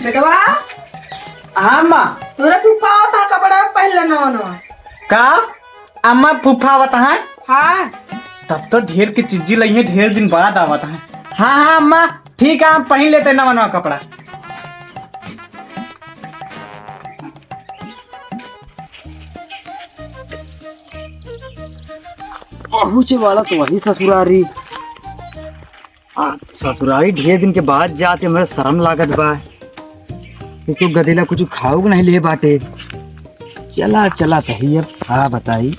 बेटवा हाँ अम्मा तोरा फूफा होता कपड़ा पहले न का अम्मा फूफा आवत है। हाँ तब तो ढेर की चीजी लई है, ढेर दिन बाद आवत है। हाँ हाँ अम्मा ठीक है, हम पहन लेते नवा नवा कपड़ा। पहुंचे वाला तो वही ससुरारी। ससुरारी ढेर दिन के बाद जाते मेरे शर्म लागत बा। तो गदेला कुछ खाऊ नहीं ले बाटे। चला चला सही अब हाँ बताई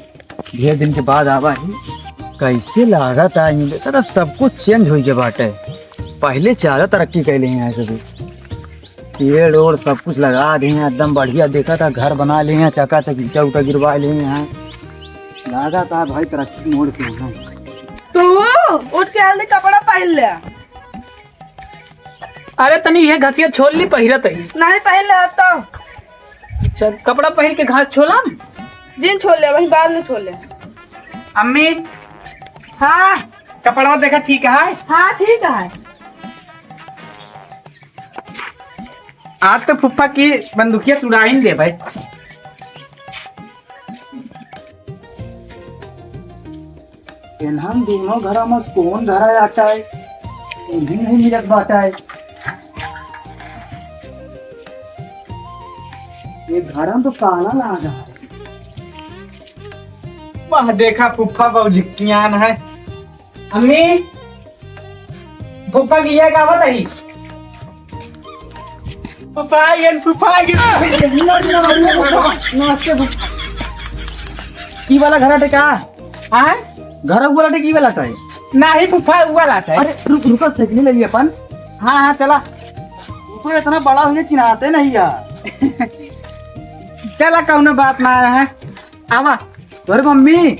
ढेर दिन के बाद आवा ही कैसे लागत आई तो सब कुछ चेंज हो गया बाटे। पहले ज्यादा तरक्की कैले हैं सभी, पेड़ ओड़ सब कुछ लगा दे हैं एकदम बढ़िया। देखा था घर बना ले हैं, चका चक ईटा उटा गिरवा ले हैं। लगा था भाई तरक्की मोड़ के हैं। तू उठ के हल्दी कपड़ा पहन ले। अरे तनी ये घसिया छोल ली पहिरत ही। नहीं पहन ले तो चल कपड़ा पहन के घास छोलम। जीन छोड़ ले, वही बाद में छोड़ ले। अम्मी हाँ कपड़ा देखा ठीक है। हाँ ठीक है। आज तो फुफ्फा की बंदूकिया चुराइन दे भाई। हम दोनों घर में कौन धरा जाता है, इन्हें नहीं मिलत बाटा है। ये घर में तो काला लगा है। वाह देखा फुफ्फा बहुत जिक्कियान है। अम्मी फुफ्फा की यह गावत है। फुफ्फा ये फुफ्फा की की वाला घर अटे का हाँ घर वाला अटे की वाला है। नहीं फुफ्फा हुआ लाता है। अरे रुक रुक साइकिल ले लिए अपन। हाँ हाँ चला तो इतना बड़ा हुए चिनाते नहीं यार। चला कौन बात ना आया है। आवा अरे मम्मी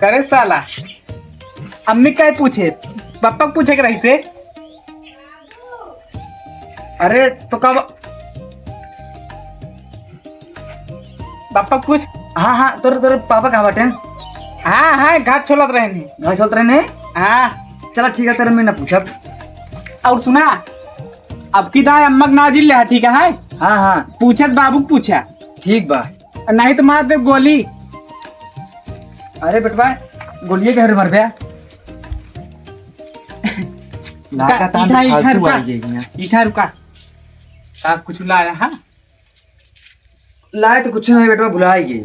करे साला अम्मी क्या पूछे, पापा पूछे के रही थे। अरे तो कब पापा कुछ। हाँ हाँ तोर तोर पापा कहाँ बाटे। हाँ हाँ घाट छोलत रहनी। घर चलते रहने। हाँ चला ठीक है तेरे में ना पूछा। और सुना अब की दाई अम्मक नाजिल ले ठीक है। हाँ हाँ पूछत बाबू पूछा ठीक बा। नहीं तो मार दे गोली। अरे बेटवा गोलिये के हर मर गया। इठा रुका साहब कुछ लाया। हाँ लाए तो कुछ नहीं बेटवा, भुला गई।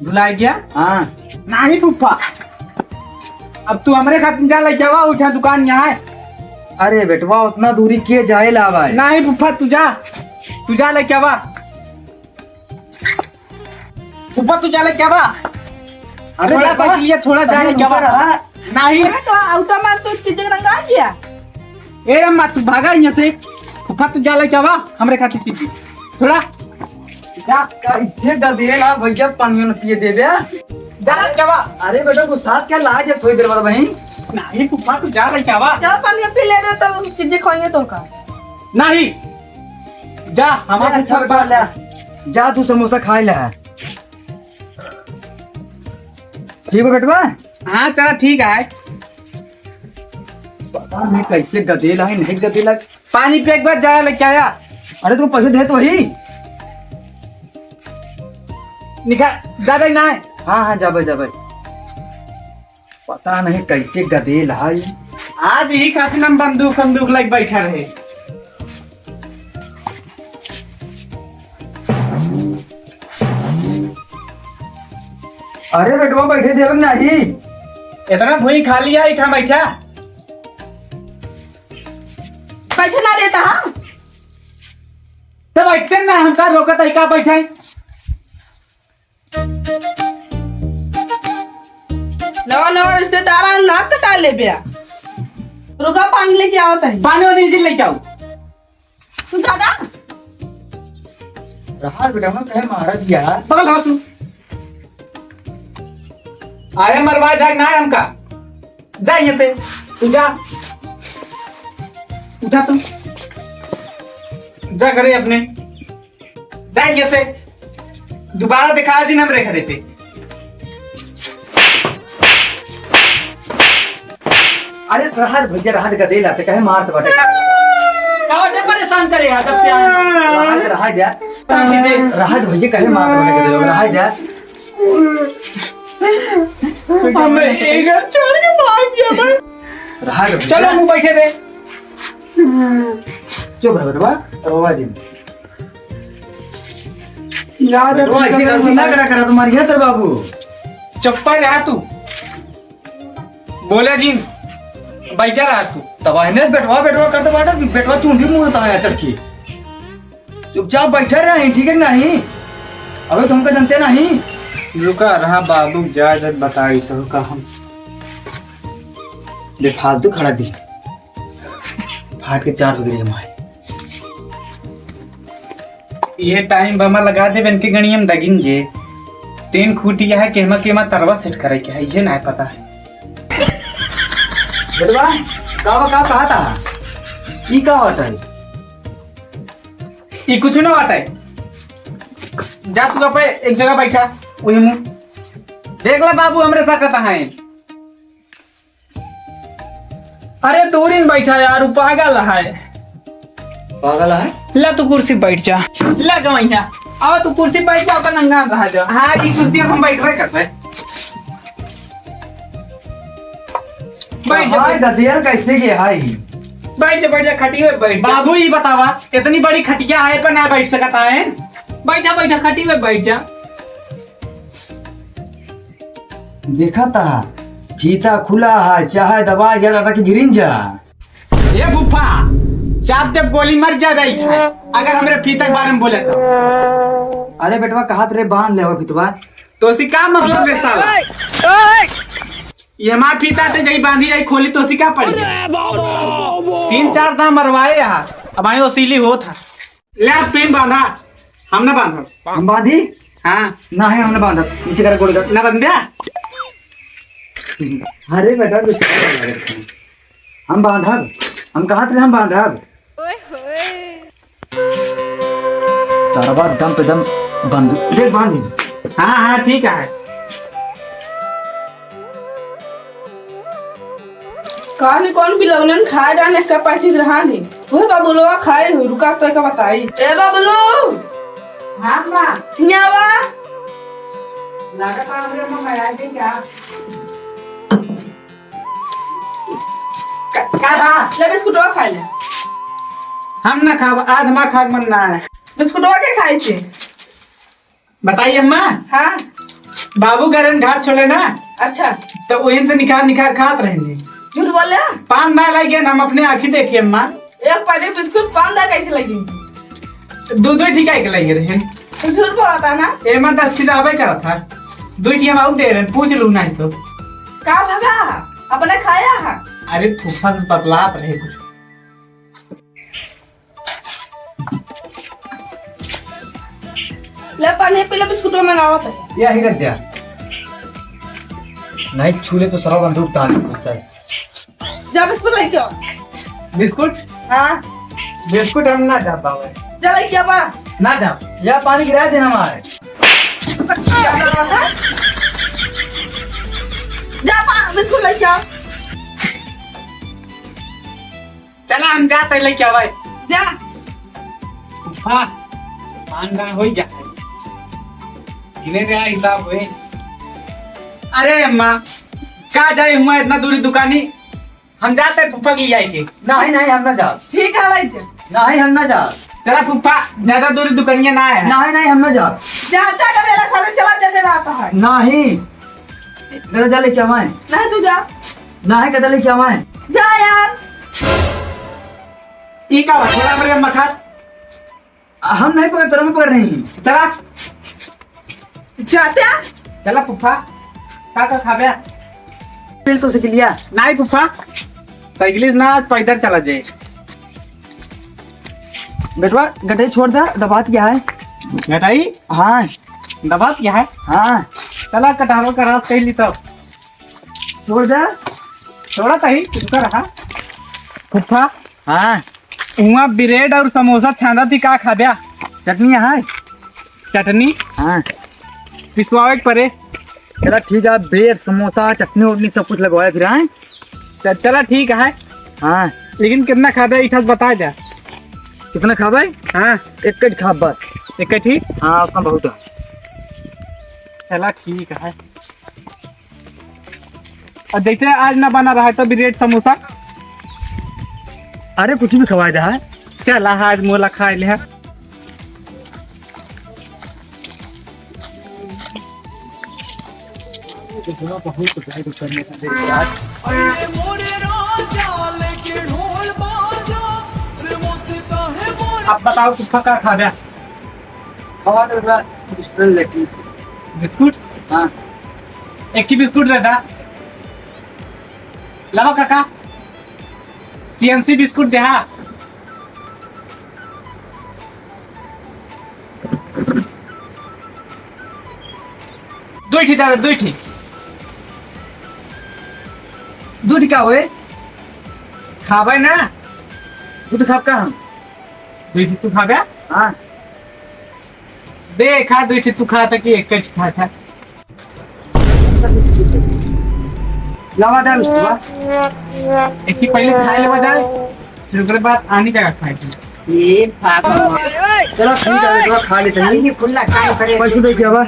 भुला गया। हाँ नहीं फुफ्फा अब तू हमरे खातिर जा ले जावा। उठा दुकान यहाँ है। अरे बेटवा उतना दूरी के जाए लावा है। नहीं फुफ्फा तू जा ले क्या बा। फुफ्फा तू जा ले क्या बा। अरे थोड़ा बेटवा, बच लिया, थोड़ा जा ले क्या बा। नहीं तो औता मार तो चीजें रंगा दिया। ए अम्मा तू भागा यहाँ से। फुफ्फा तू जा ले क्या बा हमरे खातिर पीछे थोड़ा जा। कैसे गदेला भैया पानी न पिए देबे। जा ले क्या बा। अरे बेटा को साथ क्या ला जा थोड़ी देर बाद बहन। नहीं फुफ्फा तू जा ले क्या बा। चल पानी पी ले दे तो चीजें खाएंगे तो का। नहीं जा हमारा अच्छा बेटा ले जा, तू समोसा खाए ला। ठीक है बेटवा। हाँ चला ठीक है। पता नहीं कैसे गदेला है नहीं गदेला। पानी पे एक बार जा ले क्या आया। अरे तू पैसे दे तो ही। निकाल जा ना है। हाँ हाँ जाबे जाबे। पता नहीं कैसे गदेला है। आज ही खातिर हम बंदूक लग बैठा रहे। अरे बेटवा बैठे देवे नहीं। इतना भूई खा लिया इठा बैठा। पैसे ना देता। हाँ तो बैठते ना हम का रोकत है का बैठे। नवा नवा रिश्तेदार नाक कटा ले बिया। रुका पानी लेके आवत है। पानी और नीचे लेके आओ। तू दादा रहा बेटा मैं कहे मारा दिया। पकड़ लो तू। अरे मरवा जाए ना है हमका। जा यहाँ से तू जा। उठा तू जा करे अपने। जा यहाँ से दोबारा दिखा जी हम रेख देते। अरे रहा भैया रहा गदेला ते कहे मारत बाटे। का परेशान परेशान करे यार जब से आए राहत दे राहत भैया कहे मार के दे राहत दे हमें एक छोड़ के भाग गया भाई। राहत चलो मुंह बैठे दे। चुप रह बेटवा बाबा जी यार बेटवा ऐसी गलती ना करा तुम्हारी है तेरे बाबू चप्पा रहा तू बोला जी बैठा रहा तू तबाहने बैठवा करते बाटा बैठवा चूंधी मुंह होता है चटकी चुपचाप बैठे रहे ठीक है नहीं अबे तुमको जानते नहीं रुका रहा बाबू इजाजत बताई तो रुका हम बेफालतू खड़ा दी फाट के 4 बज रही ये टाइम बमा लगा दे बन के गणियम दगिंगे 3 खूटिया है केमा केमा तरवा सेट करे के है ये ना पता है बेटवा का कहा था ई का होता है ये कुछ ना बात है जा तू पे एक जगह बैठा वही मुंह देख ला बाबू हमरे साथ कता है अरे दूरिन बैठा यार पागल है ला तू कुर्सी बैठ जा ला गवैया आओ तू कुर्सी बैठ जा ओकर नंगा रहा जा हाँ ये कुर्सी हम बैठ रहे करते बैठ जा हाय गधेर कैसे के हाय बैठ जा खटी हुए बैठ जा बाबू ये बतावा इतनी बड़ी खटिया है पर ना बैठ सकता है बैठ जा खटी हुए बैठ जा देखा था फीता खुला है चाहे दबा जरा रख गिरिन जा ये फूफा चाप जब गोली मर जा बैठा है अगर हमरे फीता के बारे में बोले तो अरे बेटवा कहा तेरे बांध ले फीतवा तो सी का मतलब रे साला ये मां फीता ते जई बांधी जाई खोली तो सी का पड़ी 3-4 दाम मरवाए यहाँ अब आए वसीली हो था ले आप पेन बांधा हमने बांधा हम बांधी हाँ ना है हमने बांधा नीचे कर गोड़ कर ना बंदिया अरे बेटा हम बांधा हम कहा थे हम बांधा सारा बात दम पे दम बंद देख बांधी हाँ हाँ ठीक है कहानी कौन बिलौलन खाए डाल इसका पार्टी रहा नहीं वही बाबुलो खाए हो रुका तो का बताई ए बाबुलो हाँ माँ न्यावा लगा हमरे मंगाया के क्या क्या था ले बिस्कुटवा खा ले हम ना खा आज हमारा खाग मन ना है बिस्कुटवा के खाए छे बताइए अम्मा हाँ बाबू गरन घाट छोड़े ना अच्छा तो वहीं से निकाल खात रहेंगे झूठ बोले पान दाल आई गया हम अपने आँखी देखिए अम्मा एक पहले बिस्कुट 5 दा कैसे लगी दूध ठीक है लगे रहे तू झूठ बोला था ना एमा 10 फीट आवे करा था दूध हम आउट दे रहे पूछ लू नहीं तो का भगा अपने खाया है अरे फूफा से बतलात रहे कुछ ले पानी पीले बिस्कुटवा मंगावत है ये ही रख दिया नहीं छूले तो सारा बंदूक तान होता है जा बिस्कुट लेके आओ बिस्कुट हाँ बिस्कुट हम ना जा पावे जा लेके आ बा ना जा या पानी गिरा देना हमारे जा बिस्कुट लेके आओ चला हम जाते लेके आवे जा फूफा पान दाल हो जा गिने रहा हिसाब हुए अरे अम्मा कहा जाए हुआ इतना दूरी दुकानी हम जाते फूफा के लिए आएंगे नहीं हम ना जा ठीक है लाई जा नहीं हम ना जा चला फूफा ज्यादा दूरी दुकानिया ना है नहीं हम ना जा जा का मेरा साथ चला जाते रहता है नहीं मेरा जा लेके आवाए नहीं तू जा नहीं कदा लेके आवाए जा यार ई का थोड़ा मेरे अम्मा खा हम नहीं पकड़ तरह में पकड़ रही चला जाते आ? चला फूफा का खाबे बिल तो सीख लिया नहीं फूफा साइकिलिस्ट ना आज पैदल चला जाए बेटवा गटे छोड़ दे दबात क्या है घटाई हाँ दबात क्या है हाँ चला कटारो का रात कहली तो छोड़ दे थोड़ा सही रुका रहा फूफा हाँ वहाँ ब्रेड और समोसा छांदा थी का खाब्या चटनी है चटनी हाँ पिसवावे के परे चला ठीक है ब्रेड समोसा चटनी उटनी सब कुछ लगवाया फिर आए चला ठीक है हाँ लेकिन कितना खाब्या इठा बता दे कितना खा भाई? हाँ एक कट खा बस। एक ठीक। हाँ उतना बहुत है। चला ठीक है। और जैसे आज ना बना रहा है तो ब्रेड समोसा। अरे कुछ भी खवाए दे है। चला आज मोला खा ले है। अब बताओ तू क्या खा गया? खवा दे बेटा बिस्कुट लेटी। बिस्कुट? हाँ एक ही बिस्कुट दे दा। लाओ काका सीएनसी बिस्कुट दे। हाँ दो ठीक दादा दो ठीक। दूध क्या हुए? खावे ना दूध खाब का हम? दो ठीक तू खा गया? हाँ देखा दो ठीक तू खा था कि एक कट खा था। लावा दे बिस्कुट। एक ही पहले खाए ले बजाए फिर उसके बाद आनी जगह खाए थे। ये फाक चलो ठीक है थोड़ा खा लेते हैं। ये खुला खाए पड़े पैसे दे क्या बा?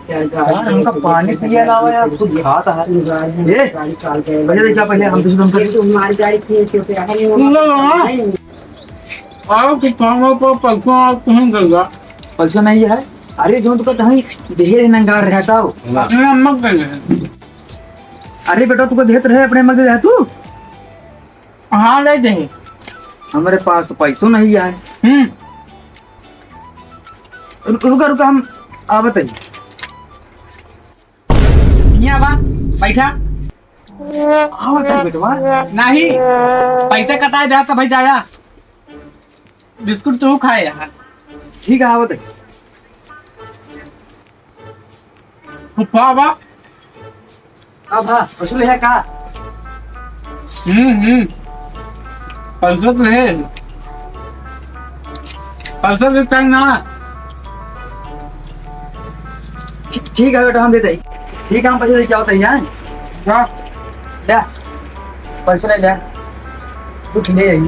यार हमका पानी पिया लावा यार कुछ खाता है ये भैया देख क्या पहले हम तो शुरू कर तुम्हारी गाड़ी की आओ कि खाओ को पलकों आप कहीं गलगा पैसा नहीं है। अरे जो तो कहता है ढेर नंगा रहता हो। अपने अम्मा गए। अरे बेटा तू को देत रहे अपने मगे रह तू। हाँ ले दे। हमारे पास तो पैसों नहीं है। रुका रुका हम आ बताइए। यहाँ बा बैठा। हाँ बता बेटवा नहीं पैसे कटाए जा सब भाई जाया। बिस्कुट तू खाए यार। ठीक है हाँ बताइए। फुफा बा। अब हाँ वसूल है का? पैसे तो है। पैसे भी चाहिए ना। ठीक है बेटा हम देते हैं। ठीक है हम पैसे क्या होता है यहाँ ले पैसे ले ले कुछ ले आई।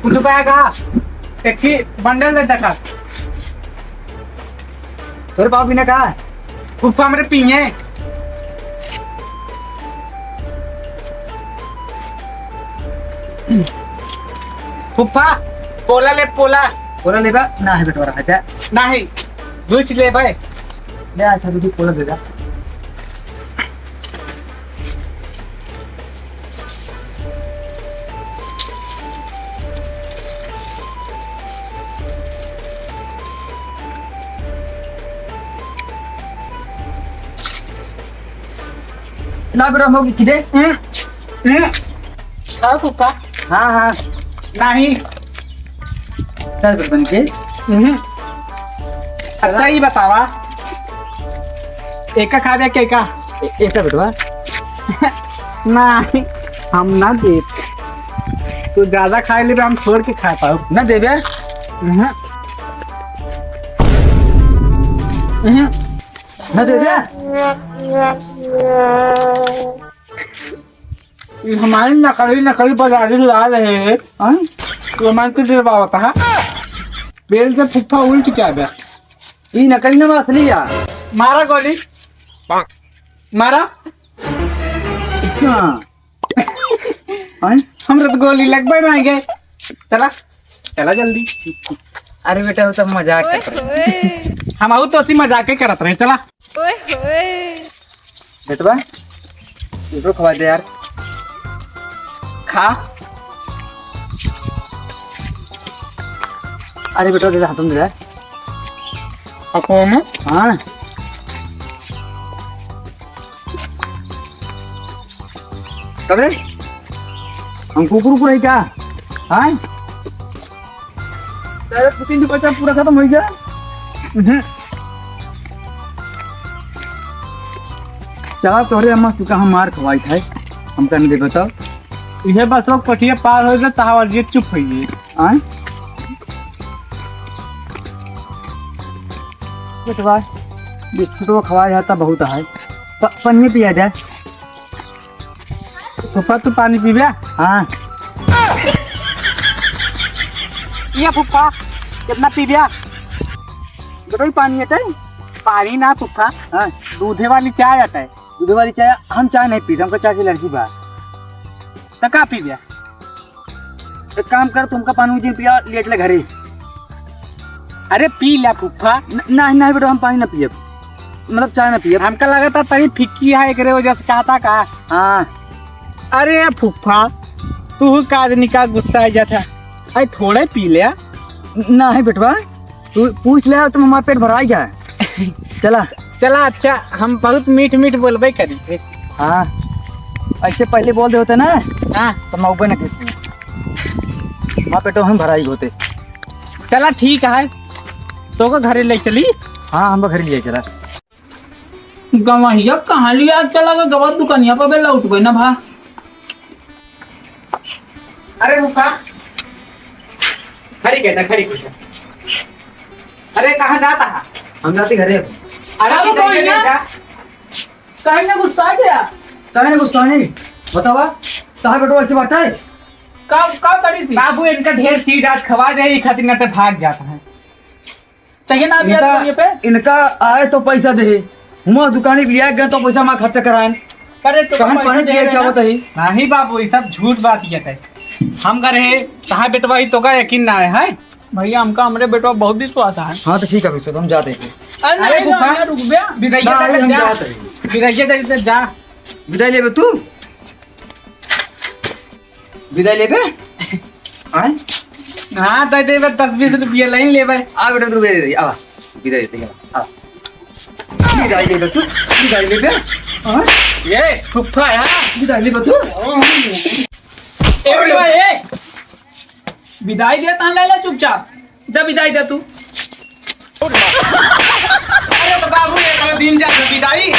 कुछ रुपया का एक ही बंडल दे दका। तेरे बाप भी ने कहा फुफा मेरे पिए। फुफा पोला ले पोला। बोला लेगा ना है बेटा रखा है नहीं दूध ले भाई। ले अच्छा तू बोला देगा। ना बेटा होगी किधे? हाँ फुफा। हाँ हाँ नहीं 10 रुपए बन के। अच्छा ही बतावा एक का खा क्या का? एक बेटवा नहीं हम ना दे। तू ज्यादा खाए ले हम छोड़ के खा पाओ ना देवे ना देवे। हमारी नकली नकली बाजारी ला रहे हैं। तो हमारे को डरवाता है। बेल के फुफा उल्ट क्या बे? ये नकली ना असली या मारा गोली मारा। हम तो गोली लग भाई नहीं गए। चला चला जल्दी। अरे बेटा वो तो मजाक कर रहे। हम आऊ तो मजाक करत रहे। चला बेटवा इसको खवा दे यार। खा। अरे बेटा दे हाथ में दे। कौन? हाँ कबे हम कुकुर को नहीं क्या? हाँ तेरे पुतिन का बच्चा पूरा खत्म हो गया। चला तोरे अम्मा तू कहाँ मार खवाई था हम कहने दे बताओ। इधर बस लोग पटिया पार हो जाए तहावर जी चुप हो गई। हाँ बेटवा बिस्कुट खवाया जाता बहुत है पन्नी पिया जाए। फुफा तू पानी पी बे। हाँ ये फुफा कितना पी बे? बटोई पानी आता है। पानी ना फुफा, हाँ दूधे वाली चाय आता है। दूध वाली चाय हम चाय नहीं पीते, हमको चाय की एलर्जी बा। तो का पी बे? एक काम कर, तुमका पानी मुझे पिया ले चले घरे। अरे पी ला फुफा। नहीं बेटा, हम पानी ना पिए, मतलब चाय ना पिए। हमका लगा था तरी फिक्की है एकरे वजह से कहता का। हाँ अरे फुफा तू काजनी का गुस्सा आ जाता, अरे थोड़े पी ले। नहीं बेटवा, तू पूछ ले, तुम हमारा पेट भरा गया है। चला चला अच्छा, हम बहुत मीठ मीठ बोलबे करी। हाँ ऐसे पहले बोल दे होते ना हाँ तो मौके ना कहती हमारा पेटो हम भराई होते। चला ठीक है, तो को घरे ले चली। हाँ हम घर लिए चला। गवैया कहाँ लिया चला गया? गवा दुकानिया पर बेला उठ गई ना भा। अरे फुफा खड़ी कहता, खड़ी कहता। अरे कहाँ जाता है? हम जाते घरे। अरे कोई ना। कहीं ना गुस्सा आ गया। कहे गुस्सा नहीं बतावा, कहा बेटो अच्छी बात है। का करी थी? बाबू इनका ढेर चीज आज खवा दे, ये खातिर नटे भाग जाता है। चाहिए ना अभी दुकानिया पे? इनका आए तो पैसा दे, हम दुकानी भी लिया गए तो पैसा हमारा खर्चा कराए। करे तो कहन पानी दिया क्या बताई। नहीं बाबू, ये सब झूठ बात ये है। हम करे कहाँ बेटवा ही तो का यकीन ना है। भैया हमका हमरे बेटवा बहुत विश्वास है। हाँ तो ठीक है विश्व, हम जाते हैं। अरे नहीं, फूफा, रुक गया। विदाई हम जा, जाते हैं। विदाई जा। विदाई ले बे तू, विदाई ले बे। हाँ हाँ दे दे 10-20 रुपये लाइन ले भाई। आ बेटा तू विदाई दे, आ विदाई दे, आ विदाई ले बे तू, विदाई ले बे। हाँ ये फुफा यार, विदाई ले बे तू। ए बेटवा ए, विदाई दे ता ले ले चुपचाप। दे विदाई दे तू। अरे तो बाबू एक दिन जा विदाई।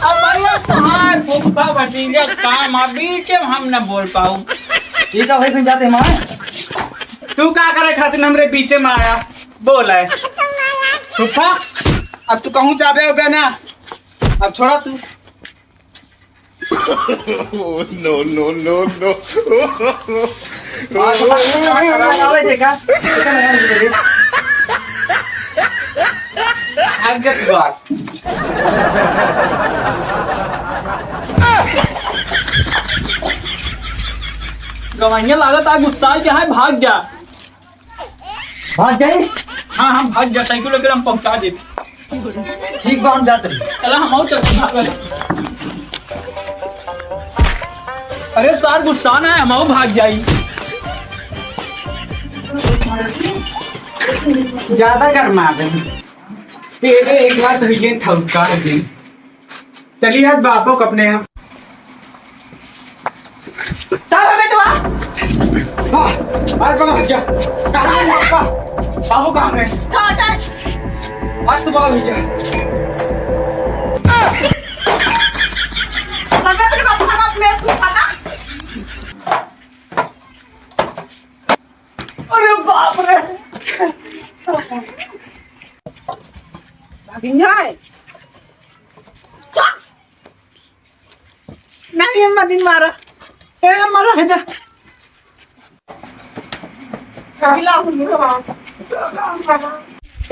अब भैया कहाँ फूफा भतीजा काम अभी के हम न बोल पाऊँ। ठीक है भाई, फिर जाते हैं हम। तू क्या करे खातिर हमरे पीछे में आया बोल है फुफा? अब तू कहूँ चाबे उबे ना, अब छोड़ा तू। आगे तू बात। गवैया लागत आ गुस्सा क्या है, भाग जा। भाग जाए। हाँ हम भाग जा, साइकिल लेकर हम पहुँचा देते। ठीक बा, हम जाते हैं। चला हम और चलते भाग। अरे सार गुस्सा ना है, हम और भाग जाई। ज्यादा गरमा दे तेरे एक बार ये ठौका दे। चलिए आज बापो कपने हम। आज कहाँ भैया? कहाँ है पापा? बाबू कहाँ है? आज तो बाबू भैया। अरे बाप रे, नहीं मदीन मारा, मारा है जा।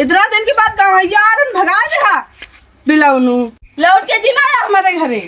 इतना दिन के बाद गवैया भगा दे बिलाउनू लौट के दिन आया हमारे घरे।